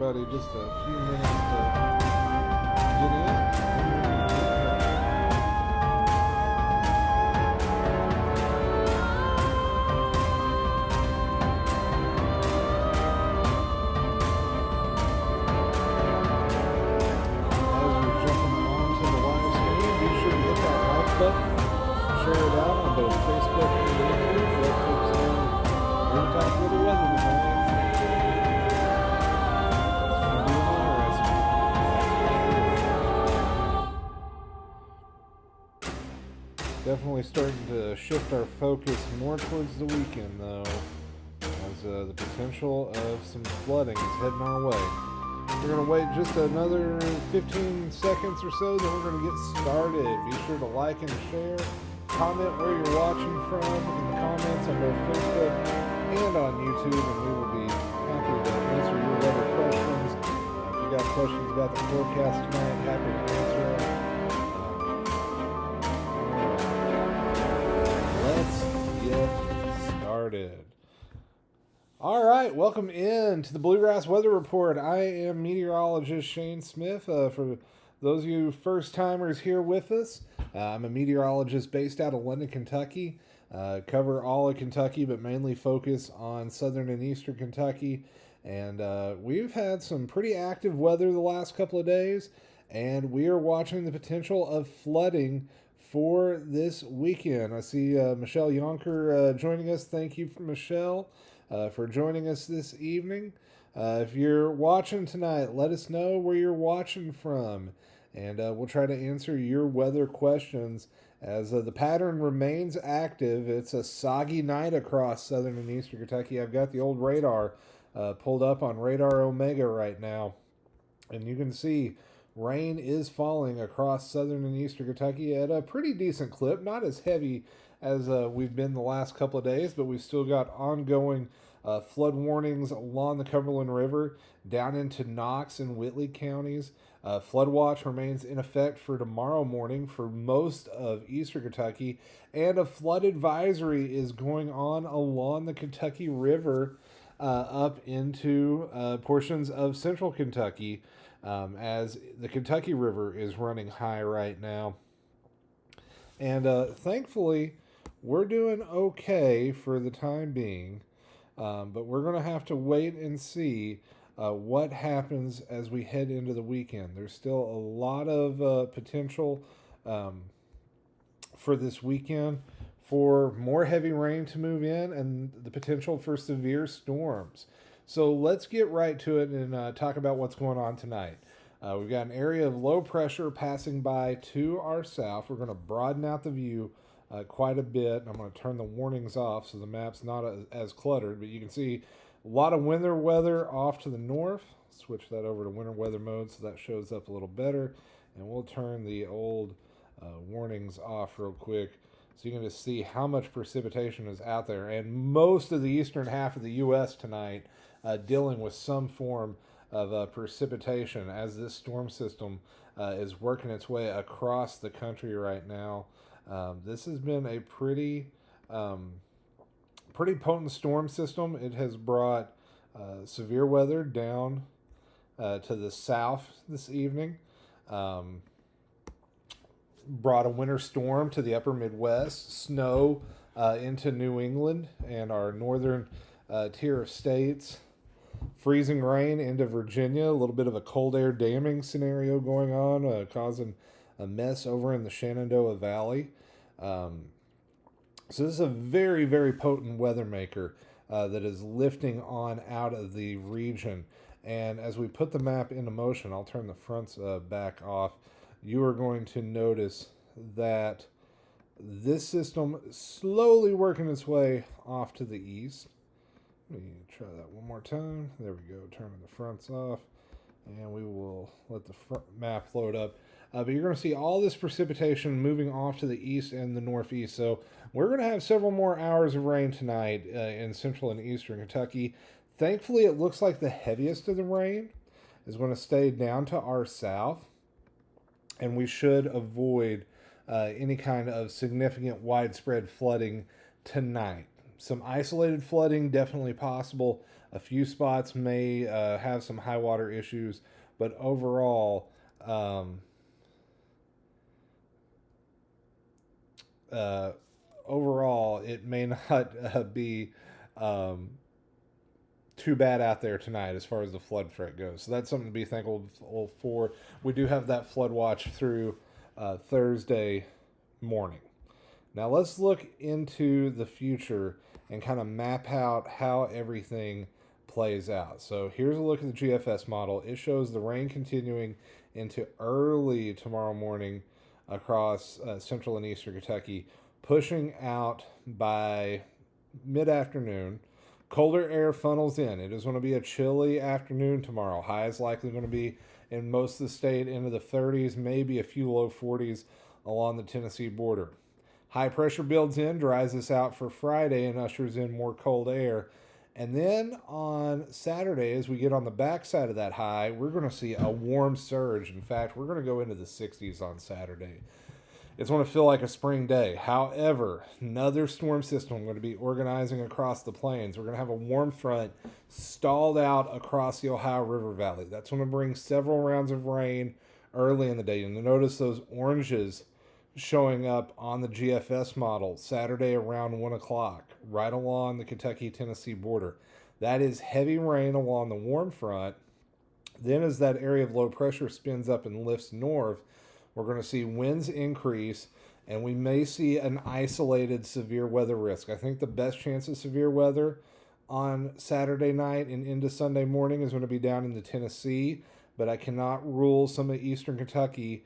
everybody just a few minutes to get in. As you're jumping onto the live stream, be sure to hit that like button, share it out on both Facebook and YouTube. Let folks know we're talking with the weather tonight. Definitely starting to shift our focus more towards the weekend, though, as the potential of some flooding is heading our way. We're going to wait just another 15 seconds or so, then we're going to get started. Be sure to like and share. Comment where you're watching from in the comments on both Facebook and on YouTube, and we will be happy to answer your weather questions. If you got questions about the forecast tonight, happy to answer them. Started. All right, welcome in to the Bluegrass Weather Report. I am meteorologist Shane Smith. For those of you first-timers here with us, I'm a meteorologist based out of London, Kentucky. Cover all of Kentucky, but mainly focus on southern and eastern Kentucky. And we've had some pretty active weather the last couple of days, and we are watching the potential of flooding for this weekend. I see Michelle Yonker joining us. Thank you, Michelle, for joining us this evening. If you're watching tonight, let us know where you're watching from, and we'll try to answer your weather questions as the pattern remains active. It's a soggy night across southern and eastern Kentucky. I've got the old radar pulled up on Radar Omega right now, and you can see rain is falling across southern and eastern Kentucky at a pretty decent clip. Not as heavy as we've been the last couple of days, but we've still got ongoing flood warnings along the Cumberland River down into Knox and Whitley counties. Flood watch remains in effect for tomorrow morning for most of eastern Kentucky, and a flood advisory is going on along the Kentucky River up into portions of central Kentucky, as the Kentucky River is running high right now. And thankfully, we're doing okay for the time being, but we're going to have to wait and see what happens as we head into the weekend. There's still a lot of potential for this weekend for more heavy rain to move in and the potential for severe storms. So let's get right to it and talk about what's going on tonight. We've got an area of low pressure passing by to our south. We're going to broaden out the view quite a bit. I'm going to turn the warnings off so the map's not as cluttered, but you can see a lot of winter weather off to the north. Switch that over to winter weather mode so that shows up a little better. And we'll turn the old warnings off real quick so you can just see how much precipitation is out there. And most of the eastern half of the U.S. tonight dealing with some form of precipitation as this storm system is working its way across the country right now. This has been a pretty potent storm system. It has brought severe weather down to the south this evening. Brought a winter storm to the upper Midwest, snow into New England and our northern tier of states, freezing rain into Virginia, a little bit of a cold air damming scenario going on, causing a mess over in the Shenandoah Valley. So this is a very, very potent weather maker that is lifting on out of the region. And as we put the map into motion, I'll turn the fronts back off. You are going to notice that this system is slowly working its way off to the east. Let me try that one more time. There we go, turning the fronts off. And we will let the map load up. But you're going to see all this precipitation moving off to the east and the northeast. So we're going to have several more hours of rain tonight in central and eastern Kentucky. Thankfully, it looks like the heaviest of the rain is going to stay down to our south. And we should avoid any kind of significant widespread flooding tonight. Some isolated flooding definitely possible A few spots may have some high water issues, but um, uh, overall, it may not be um, too bad out there tonight as far as the flood threat goes. So that's something to be thankful for. We do have that flood watch through Thursday morning. Now let's look into the future and kind of map out how everything plays out. So here's a look at the GFS model. It shows the rain continuing into early tomorrow morning across central and eastern Kentucky, pushing out by mid-afternoon. Colder air funnels in. It is going to be a chilly afternoon tomorrow. High is likely going to be in most of the state into the 30s, maybe a few low 40s along the Tennessee border. High pressure builds in, dries us out for Friday, and ushers in more cold air. And then on Saturday, as we get on the backside of that high, we're going to see a warm surge. In fact, we're going to go into the 60s on Saturday. It's going to feel like a spring day. However, another storm system going to be organizing across the plains. We're going to have a warm front stalled out across the Ohio River Valley. That's going to bring several rounds of rain early in the day. And you'll notice those oranges showing up on the GFS model Saturday around 1 o'clock, right along the Kentucky-Tennessee border. That is heavy rain along the warm front. Then as that area of low pressure spins up and lifts north, we're going to see winds increase, and we may see an isolated severe weather risk. I think the best chance of severe weather on Saturday night and into Sunday morning is going to be down into Tennessee, but I cannot rule some of eastern Kentucky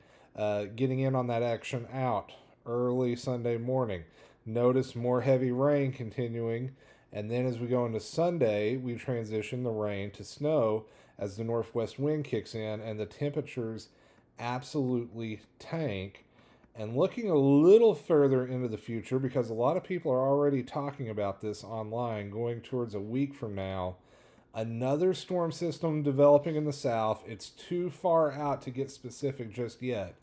getting in on that action out early Sunday morning. Notice more heavy rain continuing, and then as we go into Sunday, we transition the rain to snow as the northwest wind kicks in and the temperatures absolutely tank. And looking a little further into the future, because a lot of people are already talking about this online, going towards a week from now, another storm system developing in the south. It's too far out to get specific just yet.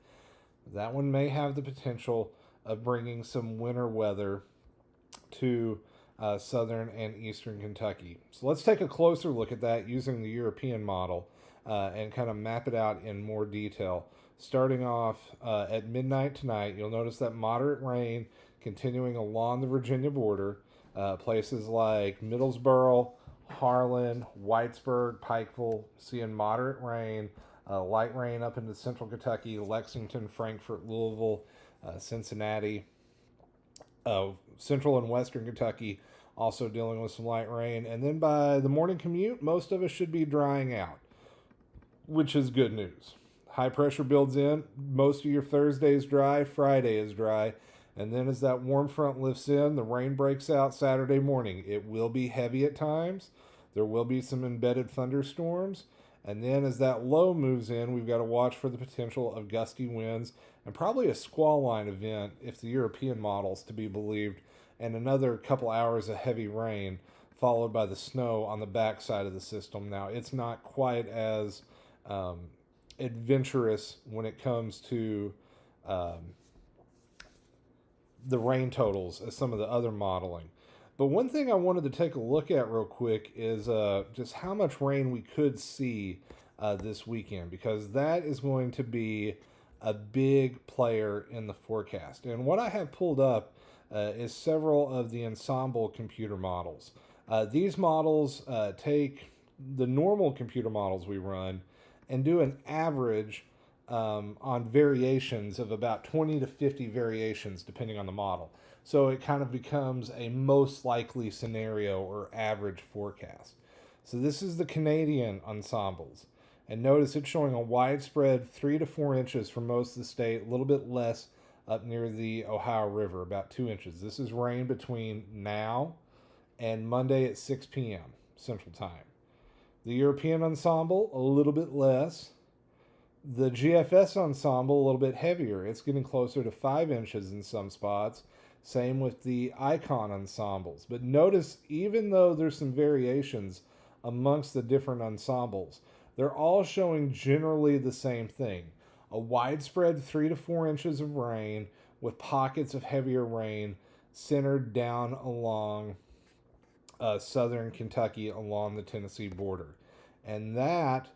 That one may have the potential of bringing some winter weather to southern and eastern Kentucky. So let's take a closer look at that using the European model and kind of map it out in more detail. Starting off at midnight tonight, you'll notice that moderate rain continuing along the Virginia border. Places like Middlesboro, Harlan, Whitesburg, Pikeville, seeing moderate rain, light rain up into central Kentucky, Lexington, Frankfort, Louisville, Cincinnati. Central and western Kentucky also dealing with some light rain. And then by the morning commute, most of us should be drying out, which is good news. High pressure builds in. Most of your Thursday is dry. Friday is dry. And then as that warm front lifts in, the rain breaks out Saturday morning. It will be heavy at times. There will be some embedded thunderstorms. And then as that low moves in, we've got to watch for the potential of gusty winds and probably a squall line event if the European model's to be believed, and another couple hours of heavy rain followed by the snow on the backside of the system. Now, it's not quite as adventurous when it comes to the rain totals as some of the other modeling. But one thing I wanted to take a look at real quick is just how much rain we could see this weekend, because that is going to be a big player in the forecast. And what I have pulled up is several of the ensemble computer models. These models take the normal computer models we run and do an average on variations of about 20 to 50 variations depending on the model. So it kind of becomes a most likely scenario or average forecast. So this is the Canadian ensembles. And notice it's showing a widespread 3 to 4 inches for most of the state, a little bit less up near the Ohio River, about 2 inches. This is rain between now and Monday at 6 p.m. Central Time. The European ensemble, a little bit less. The GFS ensemble, a little bit heavier. It's getting closer to 5 inches in some spots. Same with the icon ensembles. But notice, even though there's some variations amongst the different ensembles, they're all showing generally the same thing. A widespread 3 to 4 inches of rain with pockets of heavier rain centered down along southern Kentucky along the Tennessee border. And that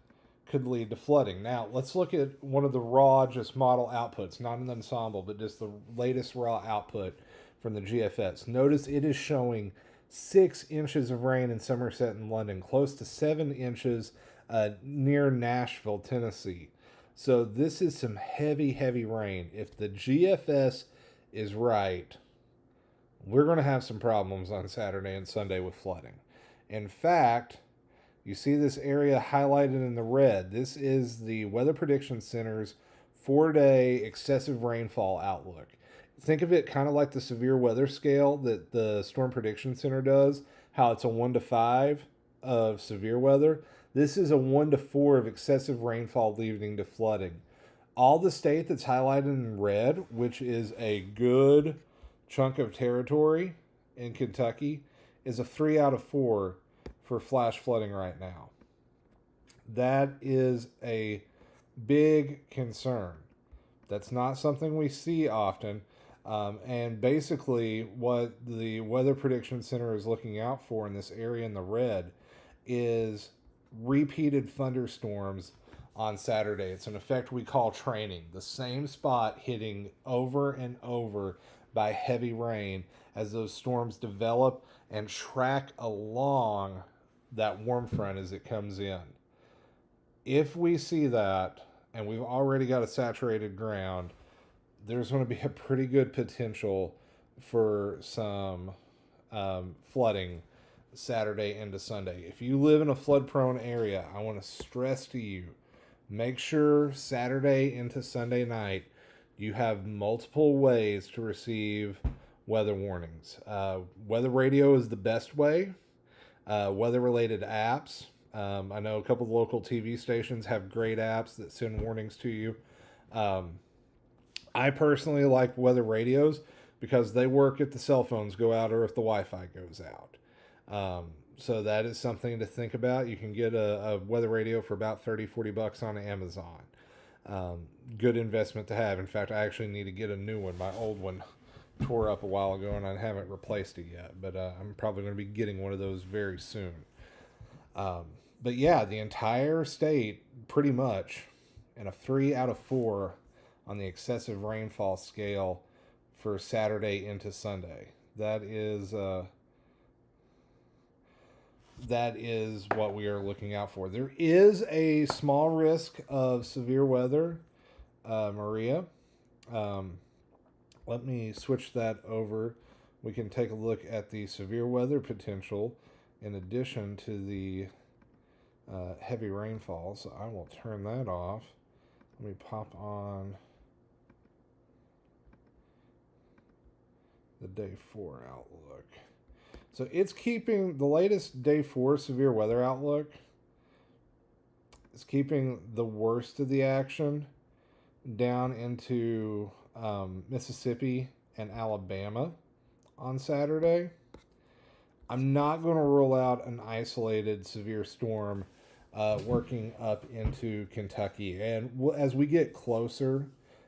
could lead to flooding. Now, let's look at one of the raw, just model outputs, not an ensemble, but just the latest raw output from the GFS. Notice it is showing 6 inches of rain in Somerset and London, close to 7 inches near Nashville, Tennessee. So this is some heavy, heavy rain. If the GFS is right, we're going to have some problems on Saturday and Sunday with flooding. In fact, you see this area highlighted in the red. This is the Weather Prediction Center's 4-day excessive rainfall outlook. Think of it kind of like the severe weather scale that the Storm Prediction Center does, how it's a 1 to 5 of severe weather. This is a 1 to 4 of excessive rainfall leading to flooding. All the state that's highlighted in red, which is a good chunk of territory in Kentucky, is a 3 out of 4 for flash flooding right now. That is a big concern. That's not something we see often. And basically what the Weather Prediction Center is looking out for in this area in the red is repeated thunderstorms on Saturday. It's an effect we call training. The same spot hitting over and over by heavy rain as those storms develop and track along that warm front as it comes in. If we see that, and we've already got a saturated ground, there's going to be a pretty good potential for some flooding Saturday into Sunday. If you live in a flood-prone area, I want to stress to you, make sure Saturday into Sunday night you have multiple ways to receive weather warnings. Weather radio is the best way. Weather-related apps. I know a couple of local TV stations have great apps that send warnings to you. I personally like weather radios because they work if the cell phones go out or if the Wi-Fi goes out. So that is something to think about. You can get a weather radio for about $30-$40 on Amazon. Good investment to have. In fact, I actually need to get a new one. My old one tore up a while ago and I haven't replaced it yet, but I'm probably going to be getting one of those very soon. But yeah, the entire state pretty much in a 3 out of 4 on the excessive rainfall scale for Saturday into Sunday. That is what we are looking out for. There is a small risk of severe weather, Maria. Let me switch that over. We can take a look at the severe weather potential in addition to the heavy rainfall. So I will turn that off. Let me pop on the day 4 outlook. So it's keeping the latest day 4 severe weather outlook. It's keeping the worst of the action down into Mississippi and Alabama on Saturday. I'm not going to rule out an isolated severe storm working up into Kentucky. And as we get closer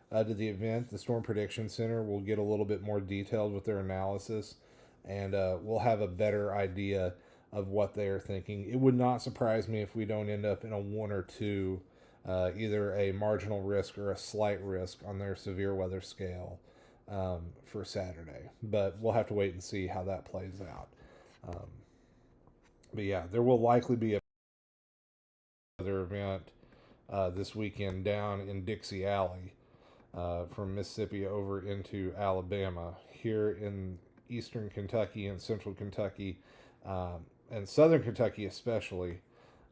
to the event, the Storm Prediction Center will get a little bit more detailed with their analysis, and we'll have a better idea of what they are thinking. It would not surprise me if we don't end up in a 1 or 2, either a marginal risk or a slight risk on their severe weather scale for Saturday. But we'll have to wait and see how that plays out. But yeah, there will likely be a weather event this weekend down in Dixie Alley from Mississippi over into Alabama. Here in eastern Kentucky and central Kentucky and southern Kentucky especially,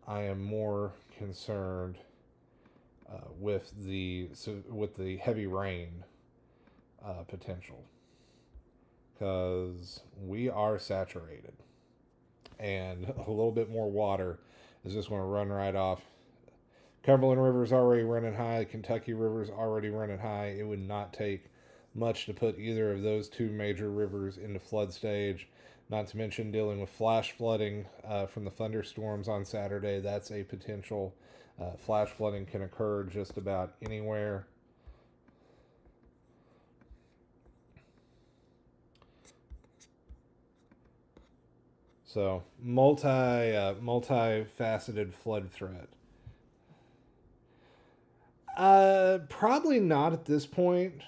I am more concerned with the heavy rain potential, because we are saturated and a little bit more water is just going to run right off. Cumberland River's already running high. Kentucky River's already running high. It would not take much to put either of those 2 major rivers into flood stage, not to mention dealing with flash flooding from the thunderstorms on Saturday. That's a potential. Flash flooding can occur just about anywhere. So multi-faceted flood threat. Probably not at this point,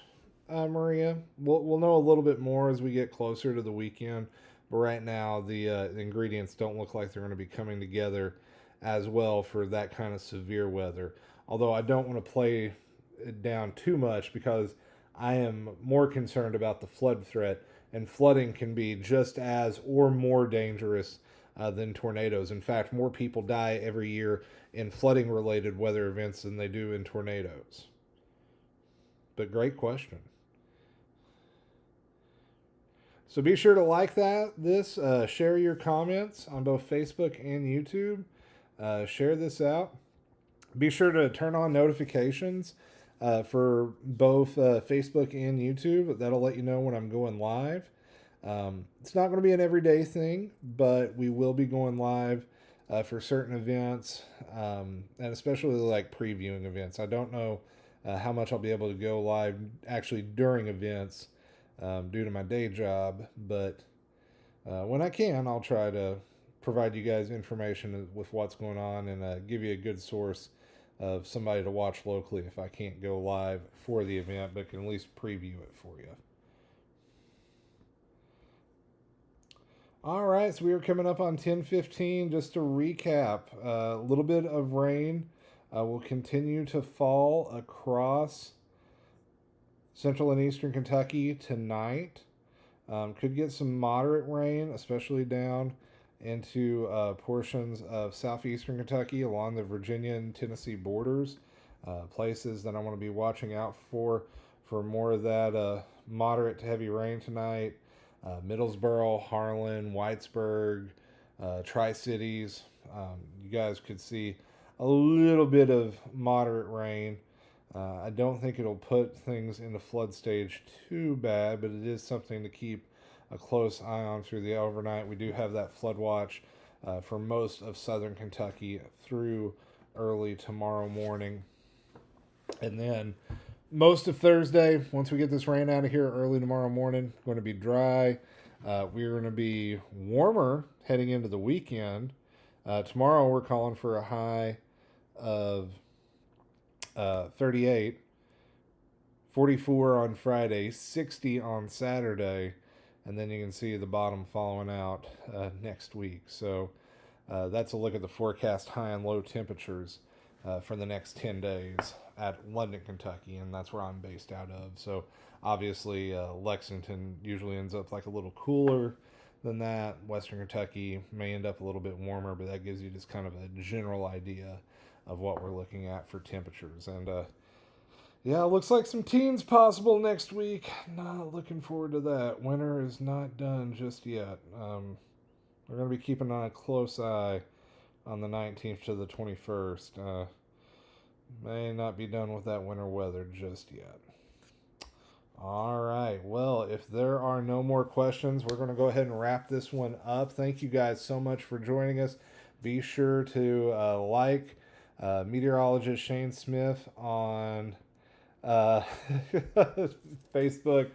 Maria. We'll know a little bit more as we get closer to the weekend. But right now, the ingredients don't look like they're going to be coming together as well for that kind of severe weather. Although I don't want to play it down too much because I am more concerned about the flood threat, and flooding can be just as or more dangerous than tornadoes. In fact, more people die every year in flooding related weather events than they do in tornadoes. But great question. So be sure to like this, share your comments on both Facebook and YouTube. Share this out. Be sure to turn on notifications for both Facebook and YouTube. That'll let you know when I'm going live. It's not going to be an everyday thing, but we will be going live for certain events, and especially like previewing events. I don't know how much I'll be able to go live actually during events due to my day job, but when I can, I'll try to provide you guys information with what's going on and give you a good source of somebody to watch locally if I can't go live for the event, but can at least preview it for you. All right, so we are coming up on 10:15. Just to recap, a little bit of rain will continue to fall across central and eastern Kentucky tonight. Could get some moderate rain, especially down into portions of southeastern Kentucky along the Virginia and Tennessee borders. Places that I want to be watching out for more of that moderate to heavy rain tonight. Middlesboro, Harlan, Whitesburg, Tri-Cities. You guys could see a little bit of moderate rain. I don't think it'll put things into flood stage too bad, but it is something to keep a close eye on through the overnight. We do have that flood watch for most of southern Kentucky through early tomorrow morning. And then most of Thursday, once we get this rain out of here early tomorrow morning, going to be dry. We're going to be warmer heading into the weekend. Tomorrow we're calling for a high of 38, 44 on Friday, 60 on Saturday, and then you can see the bottom following out next week. So that's a look at the forecast high and low temperatures for the next 10 days at London, Kentucky, and that's where I'm based out of. So obviously Lexington usually ends up like a little cooler than that. Western Kentucky may end up a little bit warmer, but that gives you just kind of a general idea of what we're looking at for temperatures. And yeah, it looks like some teens possible next week. Not looking forward to that. Winter is not done just yet. We're going to be keeping on a close eye on the 19th to the 21st. May not be done with that winter weather just yet. All right. Well, if there are no more questions, we're going to go ahead and wrap this one up. Thank you guys so much for joining us. Be sure to like Meteorologist Shane Smith on Facebook,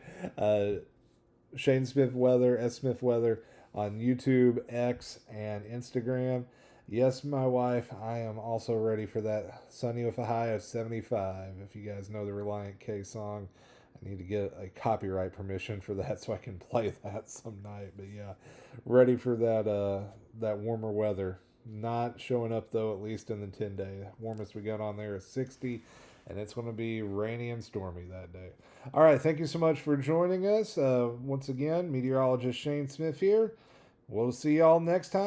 Shane Smith Weather, S. Smith Weather on YouTube, X, and Instagram. Yes, my wife, I am also ready for that sunny with a high of 75. If you guys know the Reliant K song, I need to get a copyright permission for that so I can play that some night. But yeah, ready for that warmer weather. Not showing up though, at least in the 10-day. Warmest we got on there is 60, and it's going to be rainy and stormy that day. All right, thank you so much for joining us. Once again, Meteorologist Shane Smith here. We'll see y'all next time.